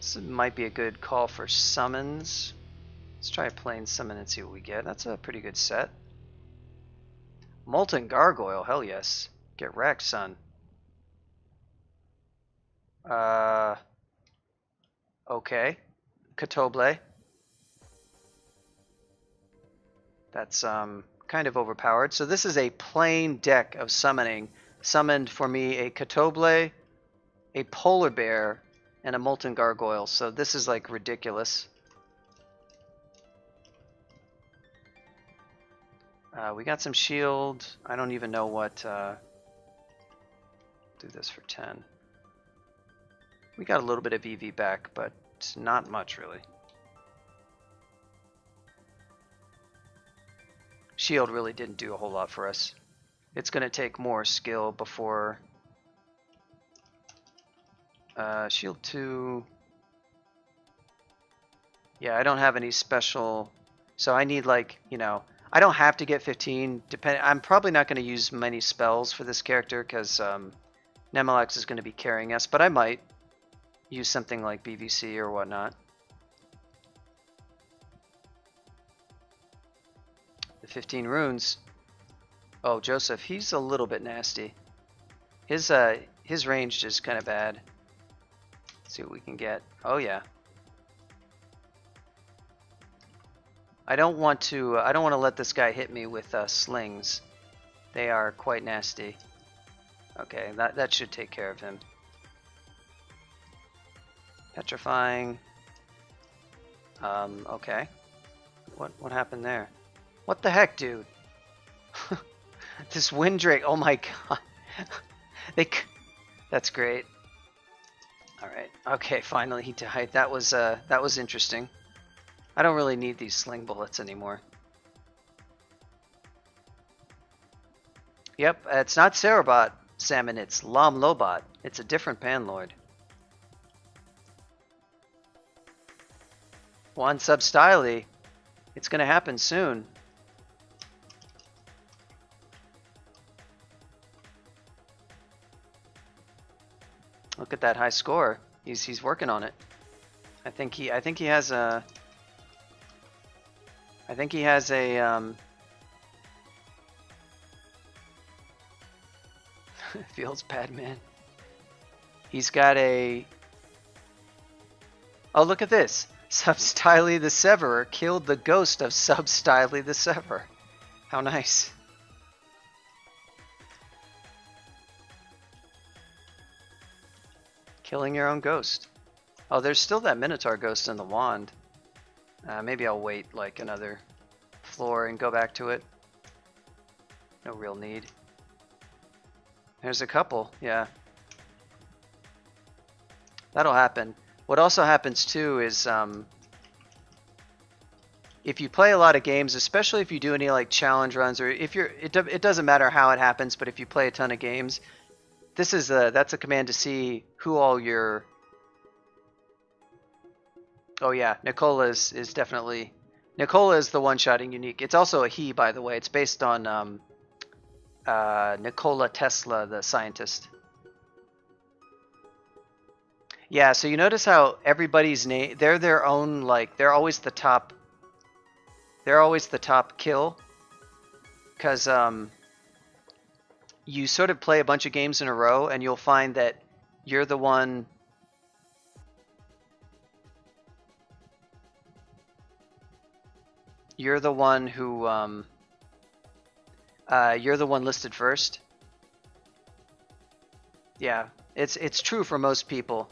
This might be a good call for summons. Let's try a plain summon and see what we get. That's a pretty good set. Molten Gargoyle, hell yes. Get wrecked, son. Okay. Xobeh. That's kind of overpowered. So this is a plain deck of summoning. Summoned for me a Xobeh, a Polar Bear, and a Molten Gargoyle. So this is like ridiculous. We got some shield. I don't even know what... do this for 10. We got a little bit of EV back, but not much really. Shield really didn't do a whole lot for us. It's going to take more skill before... shield 2... Yeah, I don't have any special... So I need like, you know... I don't have to get 15. I'm probably not going to use many spells for this character because Nemelex is going to be carrying us, but I might use something like BVC or whatnot. The 15 runes. Oh, Joseph, he's a little bit nasty. His range is kind of bad. Let's see what we can get. Oh yeah. I don't want to let this guy hit me with slings. They are quite nasty. Okay, that should take care of him. Petrifying. Okay. What happened there? What the heck, dude? This Windrake. Oh my god. That's great. All right. Okay, finally he died. That was interesting. I don't really need these sling bullets anymore. Yep, it's not Cerebot, Salmon, it's Lam Lobot. It's a different Panlord. One Substyley. It's gonna happen soon. Look at that high score. He's working on it. I think he has a feels bad, man. He's got a... Oh, look at this. Substyley the Severer killed the ghost of Substyley the Severer. How nice. Killing your own ghost. Oh, there's still that Minotaur ghost in the wand. Maybe I'll wait like another floor and go back to it. No real need. There's a couple, yeah. That'll happen. What also happens too is if you play a lot of games, especially if you do any like challenge runs, or if you're, it doesn't matter how it happens, but if you play a ton of games, this is that's a command to see who all your... Oh yeah, Nicola is definitely... Nicola is the one-shotting unique. It's also a he, by the way. It's based on Nikola Tesla, the scientist. Yeah, so you notice how everybody's name... They're their own, like... They're always the top... They're always the top kill. Because you sort of play a bunch of games in a row, and you'll find that you're the one... You're the one who, you're the one listed first. Yeah, it's true for most people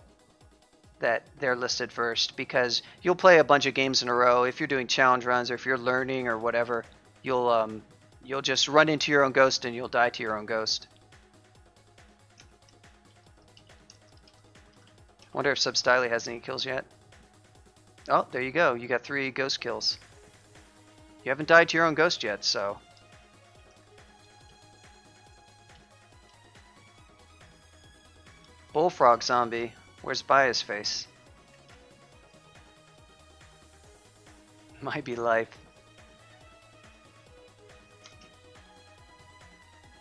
that they're listed first, because you'll play a bunch of games in a row. If you're doing challenge runs or if you're learning or whatever, you'll just run into your own ghost and you'll die to your own ghost. Wonder if Substyley has any kills yet. Oh, there you go. You got 3 ghost kills. You haven't died to your own ghost yet, so... Bullfrog zombie. Where's Bias face? Might be life.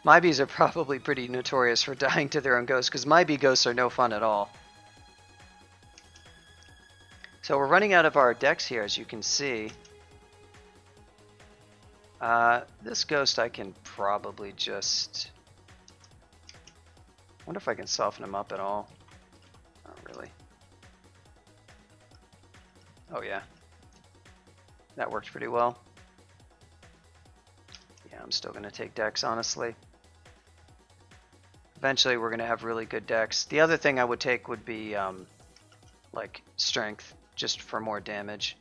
Mybees are probably pretty notorious for dying to their own ghosts, because Mybe ghosts are no fun at all. So we're running out of our decks here, as you can see. This ghost I can probably just... wonder if I can soften him up at all. Not really. Oh yeah. That worked pretty well. Yeah, I'm still going to take decks, honestly. Eventually we're going to have really good decks. The other thing I would take would be like strength, just for more damage.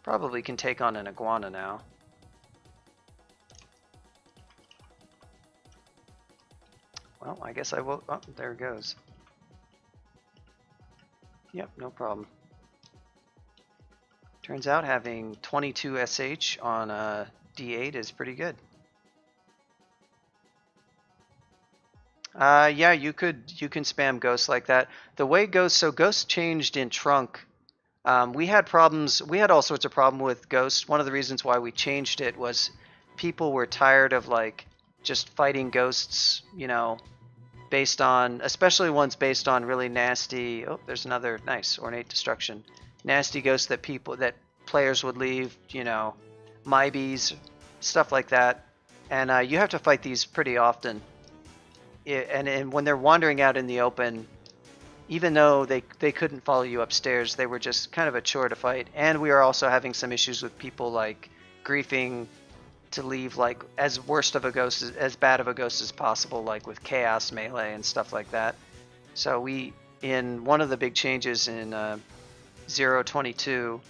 Probably can take on an iguana now. Well, I guess I will. Oh, there it goes. Yep, no problem. Turns out having 22 SH on D8 is pretty good. Yeah, you can spam ghosts like that. The way ghosts changed in Trunk. We had problems. We had all sorts of problem with ghosts. One of the reasons why we changed it was people were tired of like just fighting ghosts, you know, based on, especially ones based on really nasty. Oh, there's another nice ornate destruction. Nasty ghosts that players would leave, you know, Mybees, stuff like that. And you have to fight these pretty often. And when they're wandering out in the open, even though they couldn't follow you upstairs, they were just kind of a chore to fight. And we are also having some issues with people like griefing to leave like as worst of a ghost, as bad of a ghost as possible, like with chaos melee and stuff like that. So in one of the big changes in 0.22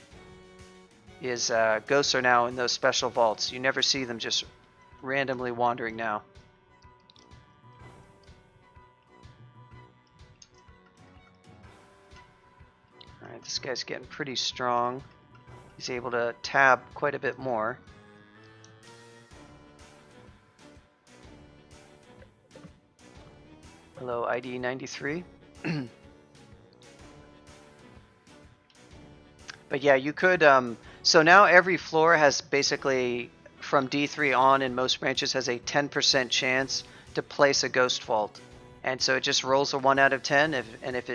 is ghosts are now in those special vaults. You never see them just randomly wandering now. Alright, this guy's getting pretty strong. He's able to tab quite a bit more. Hello, ID 93. But yeah, you could, so now every floor has basically, from D3 on in most branches, has a 10% chance to place a ghost vault. And so it just rolls a 1 out of 10, and if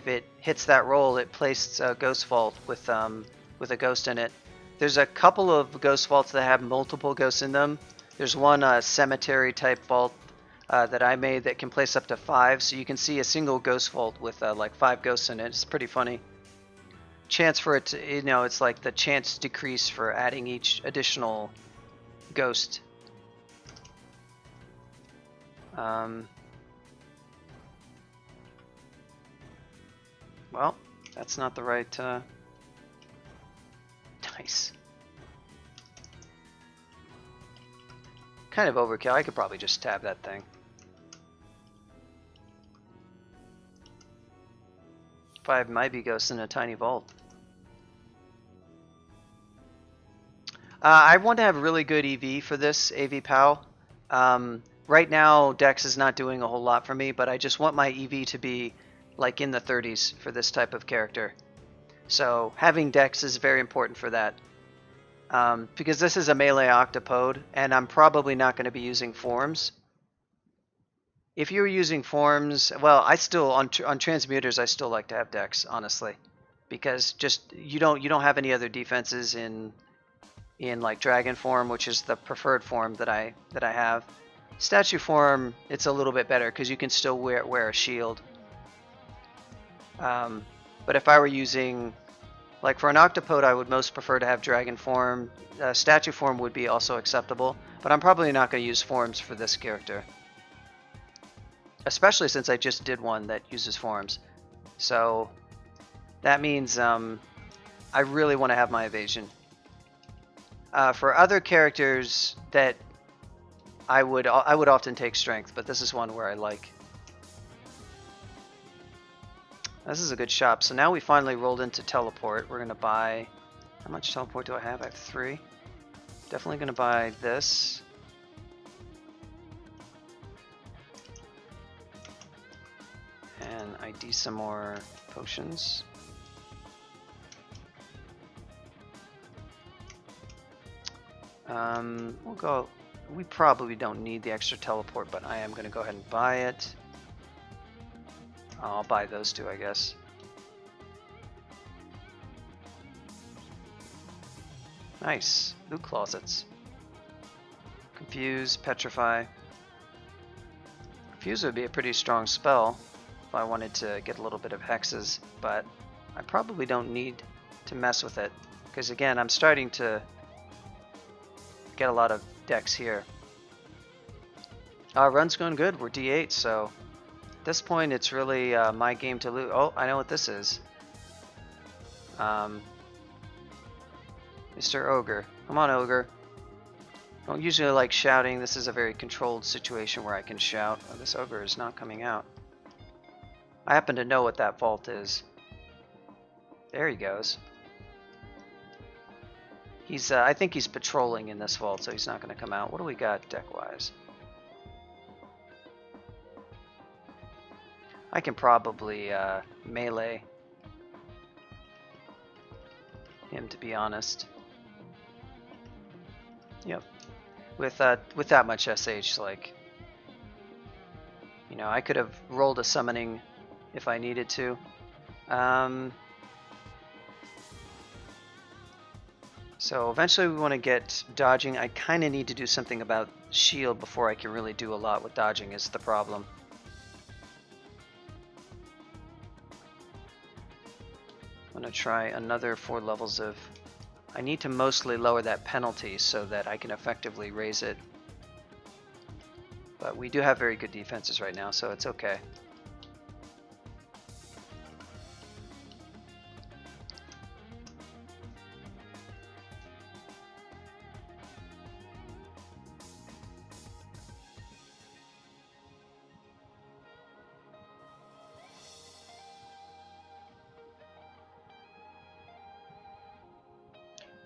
it hits that roll, it placed a ghost vault with a ghost in it. There's a couple of ghost vaults that have multiple ghosts in them. There's one cemetery type vault that I made that can place up to 5, so you can see a single ghost vault with like 5 ghosts in it. It's pretty funny. Chance for it to, you know, it's like the chance decrease for adding each additional ghost. Well, that's not the right, nice. Kind of overkill. I could probably just tab that thing. 5 Mybe ghosts in a tiny vault. I want to have really good EV for this, AV POW. Right now, Dex is not doing a whole lot for me, but I just want my EV to be like in the 30s for this type of character. So having Dex is very important for that. Because this is a melee Octopode, and I'm probably not going to be using forms. If you were using forms, well, I still on transmuters I still like to have Dex, honestly, because just you don't have any other defenses in like dragon form, which is the preferred form that I have. Statue form, it's a little bit better because you can still wear a shield. But if I were using, like for an Octopode, I would most prefer to have dragon form. Statue form would be also acceptable, but I'm probably not going to use forms for this character. Especially since I just did one that uses forms. So that means I really want to have my evasion. For other characters that I would often take strength, but this is one where I like. This is a good shop. So now we finally rolled into teleport. We're going to buy... How much teleport do I have? I have 3. Definitely going to buy this. And ID some more potions. We'll go... We probably don't need the extra teleport, but I am going to go ahead and buy it. I'll buy those two, I guess. Nice. Loot closets. Confuse, Petrify. Confuse would be a pretty strong spell if I wanted to get a little bit of hexes, but I probably don't need to mess with it, because again, I'm starting to get a lot of decks here. Run's going good. We're D8, so at this point it's really my game to lose. Oh, I know what this is. Mr. Ogre. Come on, Ogre. Don't usually like shouting. This is a very controlled situation where I can shout. Oh, this Ogre is not coming out. I happen to know what that vault is. There he goes. He's, I think he's patrolling in this vault, so he's not going to come out. What do we got deck-wise? I can probably melee him, to be honest. Yep. With that much SH, like, you know, I could have rolled a summoning if I needed to. So eventually we want to get dodging. I kind of need to do something about shield before I can really do a lot with dodging is the problem. I'm going to try another 4 levels of... I need to mostly lower that penalty so that I can effectively raise it. But we do have very good defenses right now, so it's okay.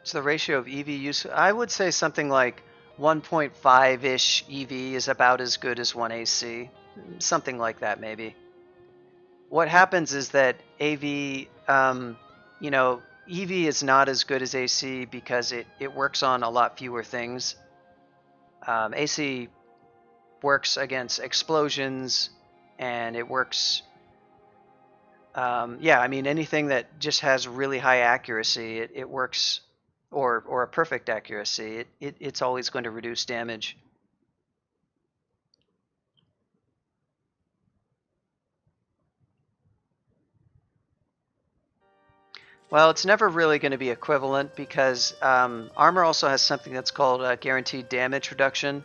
So the ratio of EV use, I would say something like 1.5-ish EV is about as good as 1 AC. Something like that, maybe. What happens is that AV, you know, EV is not as good as AC because it works on a lot fewer things. AC works against explosions, and it works... yeah, I mean, anything that just has really high accuracy, it works... or a perfect accuracy, it's always going to reduce damage. Well, it's never really going to be equivalent because armor also has something that's called guaranteed damage reduction.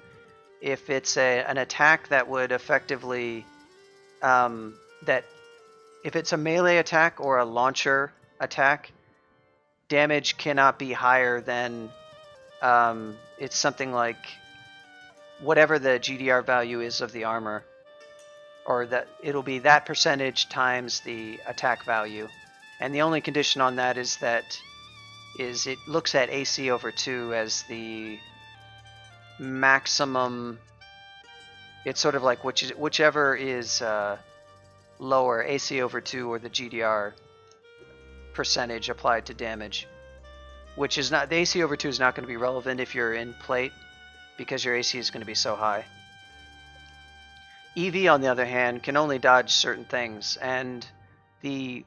If it's an attack that would effectively if it's a melee attack or a launcher attack, damage cannot be higher than it's something like whatever the GDR value is of the armor, or that it'll be that percentage times the attack value. And the only condition on that is it looks at AC over 2 as the maximum. It's sort of like whichever is lower, AC over 2 or the GDR percentage applied to damage, which is not, the AC over 2 is not going to be relevant if you're in plate because your AC is going to be so high. EV, on the other hand, can only dodge certain things, and the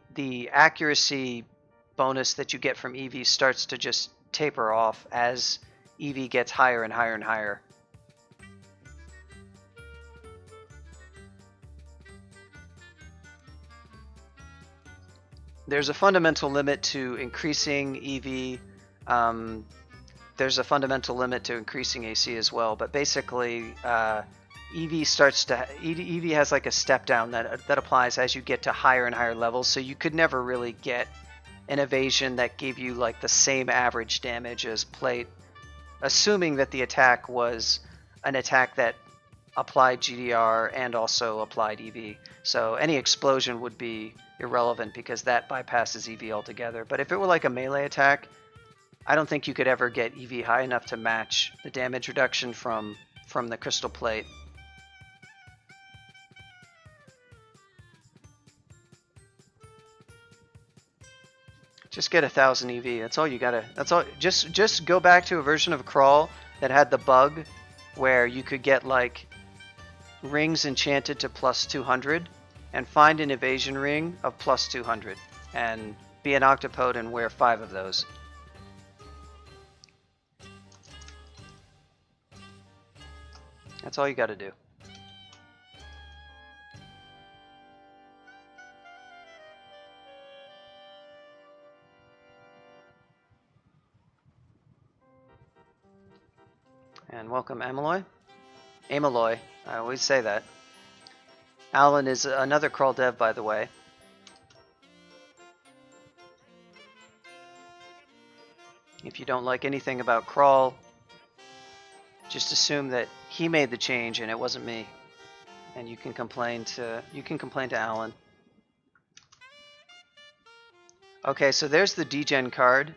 accuracy bonus that you get from EV starts to just taper off as EV gets higher and higher and higher. There's a fundamental limit to increasing EV. There's a fundamental limit to increasing AC as well, but basically EV has like a step down that applies as you get to higher and higher levels, so you could never really get an evasion that gave you like the same average damage as plate, assuming that the attack was an attack that applied GDR and also applied EV. So any explosion would be irrelevant because that bypasses EV altogether. But if it were like a melee attack, I don't think you could ever get EV high enough to match the damage reduction from the crystal plate. Just get 1000 EV. That's all you gotta. That's all. Just go back to a version of Crawl that had the bug where you could get like rings enchanted to plus 200, and find an evasion ring of plus 200, and be an Octopode and wear 5 of those. That's all you got to do. And welcome, Ameloy. Ameloy, I always say that. Alan is another crawl dev, by the way. If you don't like anything about crawl, just assume that he made the change and it wasn't me. And you can complain to Alan. Okay, so there's the degen card.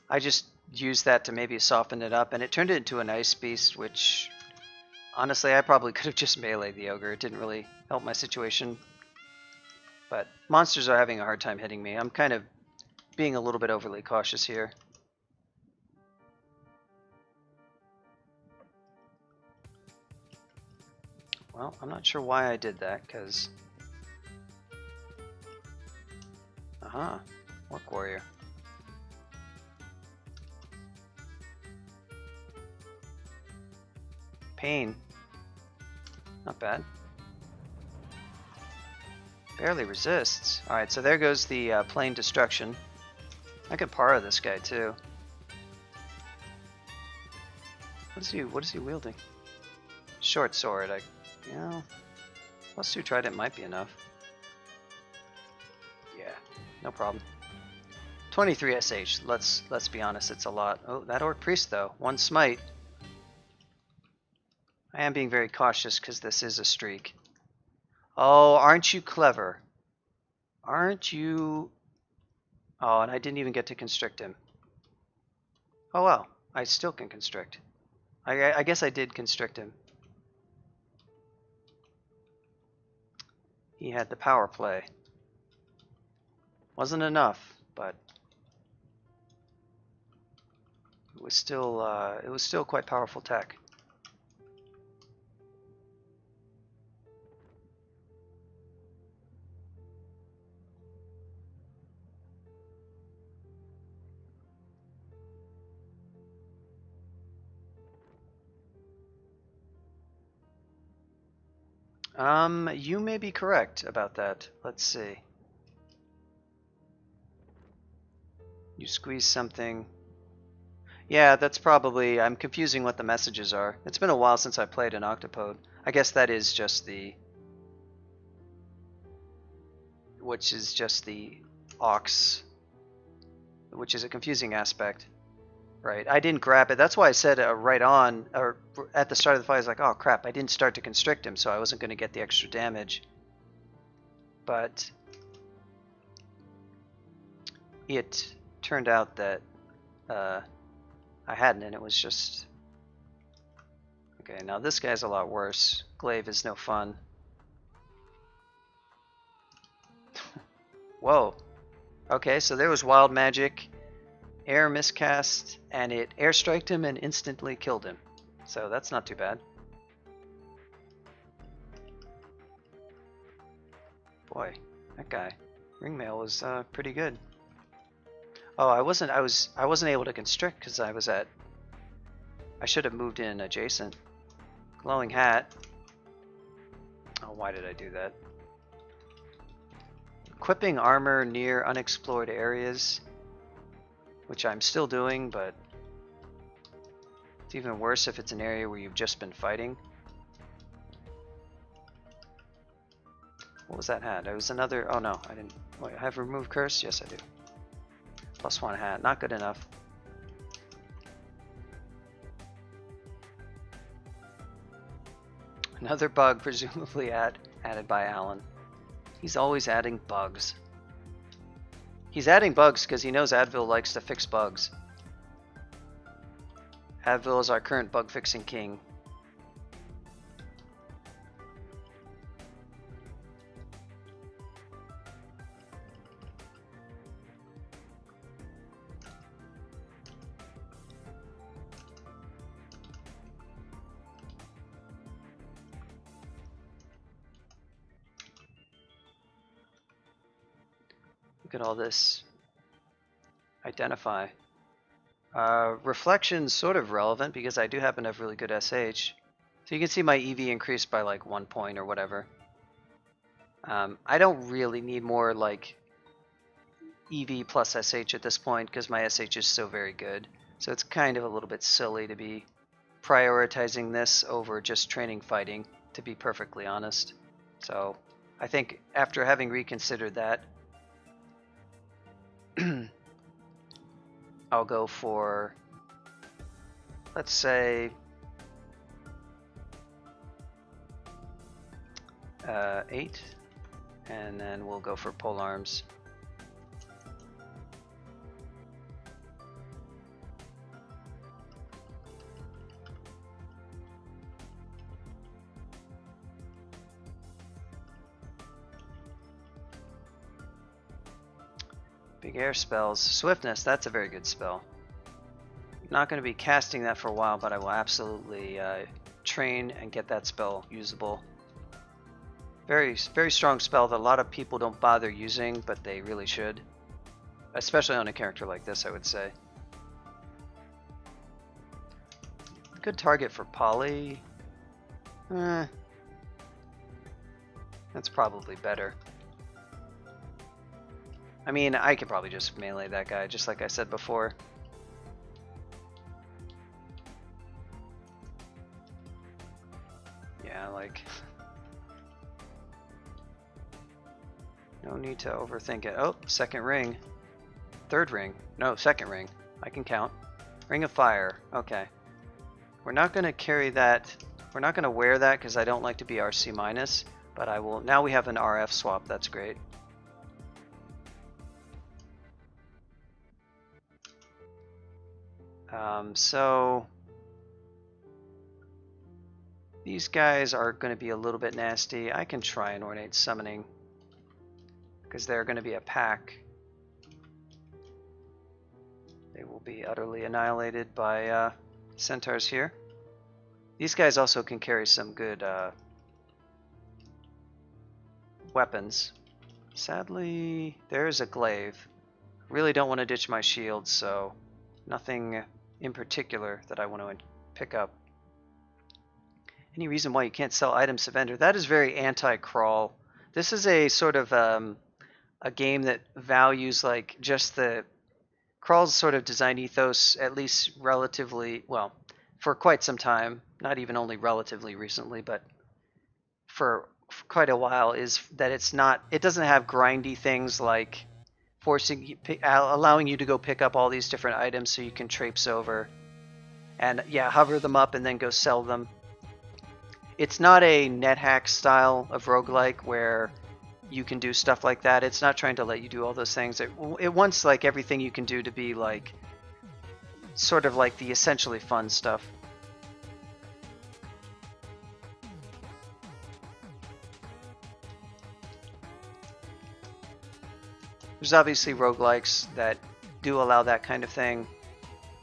I just used that to maybe soften it up, and it turned it into an ice beast, which honestly I probably could have just meleeed the ogre. It didn't really help my situation. But monsters are having a hard time hitting me. I'm kind of being a little bit overly cautious here. Well, I'm not sure why I did that, because... Aha, Orc Warrior. Pain. Not bad. Barely resists. Alright, so there goes the plain destruction. I could para this guy too. What is he wielding? Short sword. Plus 2 trident might be enough. Yeah, no problem. 23 SH. Let's be honest, it's a lot. Oh, that Orc Priest though. 1 smite. I am being very cautious because this is a streak. Oh, aren't you clever? Aren't you... Oh, and I didn't even get to constrict him. Oh well, I still can constrict. I guess I did constrict him. He had the power play. Wasn't enough, but it was still quite powerful tech. You may be correct about that. Let's see. You squeeze something. Yeah, that's probably... I'm confusing what the messages are. It's been a while since I played an Octopode. I guess that is just the... Which is just the Ox. Which is a confusing aspect. Right, I didn't grab it. That's why I said right on, or at the start of the fight, I was like, oh crap, I didn't start to constrict him, so I wasn't going to get the extra damage. But it turned out that I hadn't, and it was just... Okay, now this guy's a lot worse. Glaive is no fun. Whoa. Okay, so there was wild magic. Air miscast, and it airstriked him and instantly killed him. So that's not too bad. Boy, that guy. Ringmail was pretty good. Oh, I wasn't able to constrict because I was at... I should have moved in adjacent. Glowing hat. Oh, why did I do that? Equipping armor near unexplored areas, which I'm still doing, but it's even worse if it's an area where you've just been fighting. What was that hat? It was another... Oh no, I didn't... Wait, I have remove curse? Yes, I do. +1 hat. Not good enough. Another bug, presumably added by Alan. He's always adding bugs. He's adding bugs because he knows Advil likes to fix bugs. Advil is our current bug fixing king. Look at all this. Identify. Reflection's sort of relevant because I do happen to have really good SH. So you can see my EV increased by like 1 point or whatever. I don't really need more like EV plus SH at this point because my SH is so very good. So it's kind of a little bit silly to be prioritizing this over just training fighting, to be perfectly honest. So I think after having reconsidered that, I'll go for, let's say, 8, and then we'll go for polearms. Big air spells. Swiftness, that's a very good spell. I'm not going to be casting that for a while, but I will absolutely train and get that spell usable. Very, very strong spell that a lot of people don't bother using, but they really should. Especially on a character like this, I would say. Good target for Poly. That's probably better. I mean, I could probably just melee that guy, just like I said before. Yeah, like... no need to overthink it. Oh, second ring. Third ring. No, second ring. I can count. Ring of Fire. Okay. We're not going to carry that. We're not going to wear that because I don't like to be RC minus, but I will. Now we have an RF swap. That's great. So these guys are going to be a little bit nasty. I can try an Ornate Summoning because they're going to be a pack. They will be utterly annihilated by centaurs here. These guys also can carry some good weapons. Sadly, there's a glaive. Really don't want to ditch my shield, so nothing in particular that I want to pick up. Any reason why you can't sell items to vendor? That is very anti-crawl. This is a sort of a game that values like just the crawl's sort of design ethos, at least relatively, well, for quite some time, not even only relatively recently, but for quite a while, is that it doesn't have grindy things like allowing you to go pick up all these different items so you can traipse over and hover them up and then go sell them. It's not a NetHack style of roguelike where you can do stuff like that. It's not trying to let you do all those things. It wants like everything you can do to be like sort of like the essentially fun stuff. There's obviously roguelikes that do allow that kind of thing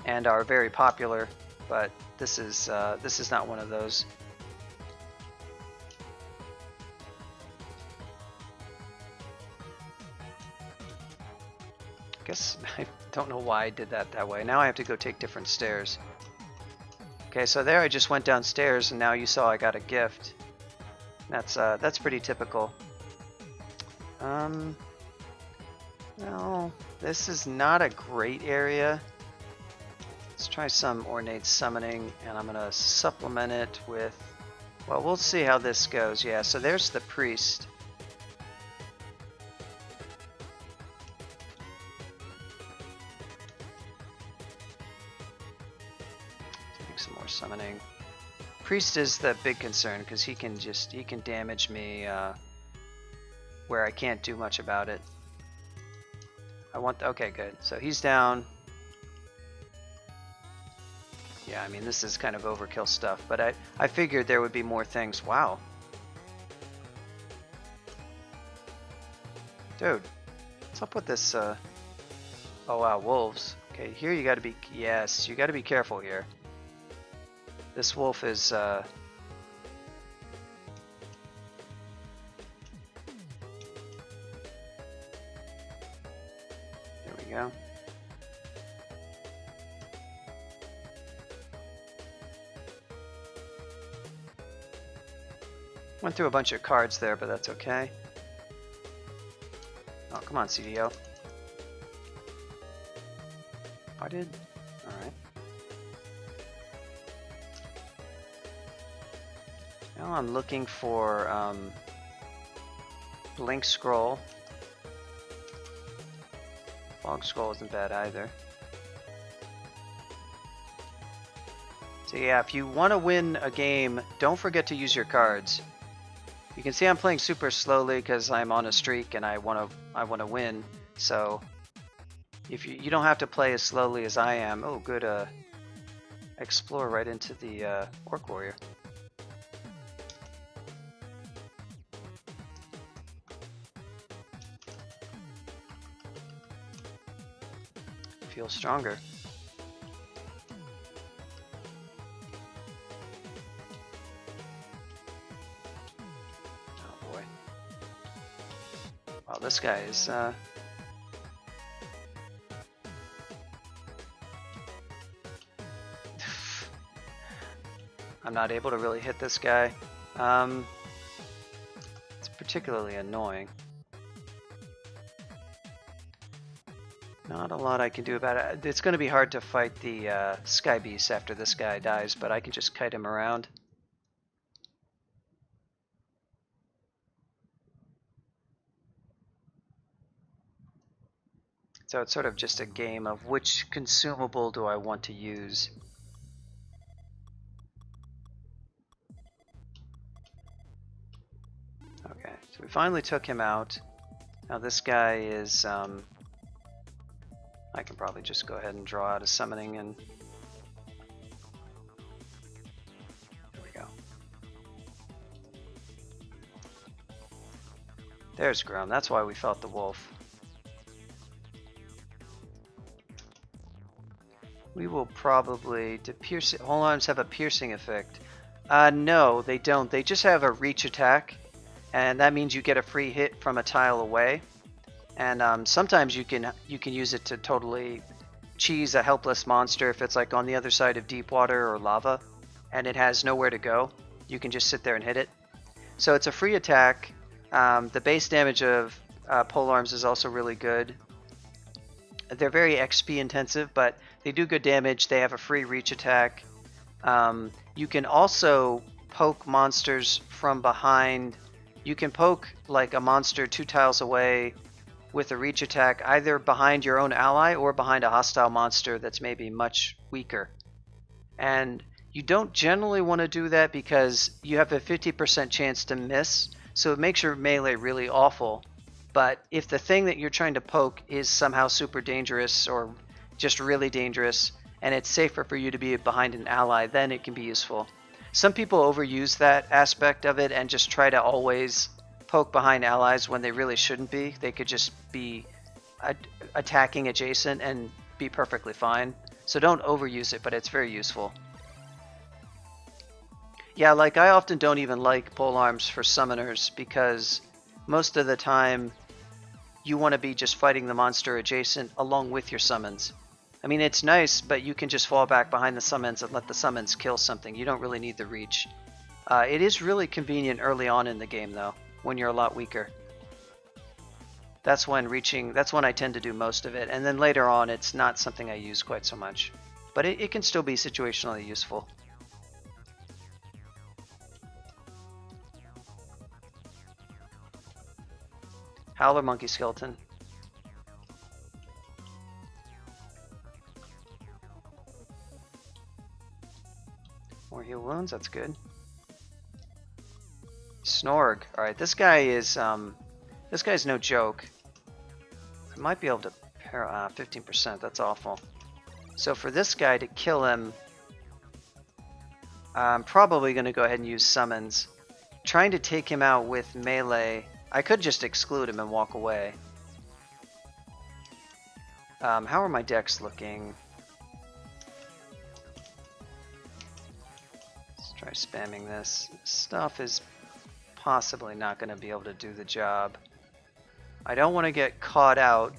and are very popular, but this is not one of those. I guess I don't know why I did that way. Now I have to go take different stairs. Okay, so there I just went downstairs and now you saw I got a gift. That's pretty typical. No, this is not a great area. Let's try some Ornate Summoning, and I'm gonna supplement it with, well, we'll see how this goes. Yeah, so there's the Priest. Take some more summoning. Priest is the big concern because he can damage me where I can't do much about it. Okay, good. So he's down. Yeah, I mean, this is kind of overkill stuff, but I figured there would be more things. Wow. Dude, what's up with this? Oh wow, wolves. Okay, here you gotta be, yes, you gotta be careful here. This wolf is, there we go. Went through a bunch of cards there, but that's okay. Oh, come on, CDO. I did? Alright. Now I'm looking for Blink Scroll. Fog Scroll isn't bad either. So yeah, if you want to win a game, don't forget to use your cards. You can see I'm playing super slowly because I'm on a streak and I want to win. So if you don't have to play as slowly as I am. Oh, good. Explore right into the Orc Warrior. Feel stronger. Oh boy. Wow, this guy is I'm not able to really hit this guy. It's particularly annoying. Not a lot I can do about it. It's going to be hard to fight the Sky Beast after this guy dies, but I can just kite him around. So it's sort of just a game of which consumable do I want to use. Okay, so we finally took him out. Now this guy is... I can probably just go ahead and draw out a summoning and... There we go. There's Grom. That's why we felt the wolf. We will probably... Do whole arms have a piercing effect? No, they don't. They just have a reach attack. And that means you get a free hit from a tile away. And sometimes you can use it to totally cheese a helpless monster if it's like on the other side of deep water or lava and it has nowhere to go. You can just sit there and hit it. So it's a free attack. The base damage of polearms is also really good. They're very XP intensive, but they do good damage. They have a free reach attack. You can also poke monsters from behind. You can poke like a monster 2 tiles away with a reach attack, either behind your own ally or behind a hostile monster that's maybe much weaker. And you don't generally want to do that because you have a 50% chance to miss, so it makes your melee really awful. But if the thing that you're trying to poke is somehow super dangerous or just really dangerous, and it's safer for you to be behind an ally, then it can be useful. Some people overuse that aspect of it and just try to always poke behind allies when they really shouldn't be. They could just be attacking adjacent and be perfectly fine. So don't overuse it, but it's very useful. Yeah, like I often don't even like polearms for summoners because most of the time you want to be just fighting the monster adjacent along with your summons. I mean, it's nice, but you can just fall back behind the summons and let the summons kill something. You don't really need the reach. It is really convenient early on in the game, though, when you're a lot weaker. That's when I tend to do most of it. And then later on, it's not something I use quite so much. But it can still be situationally useful. Howler Monkey Skeleton. More heal wounds, that's good. Snorg. Alright, this guy's no joke. I might be able to 15%, that's awful. So for this guy to kill him, I'm probably going to go ahead and use summons. Trying to take him out with melee, I could just exclude him and walk away. How are my decks looking? Let's try spamming this. Stuff is possibly not going to be able to do the job. I don't want to get caught out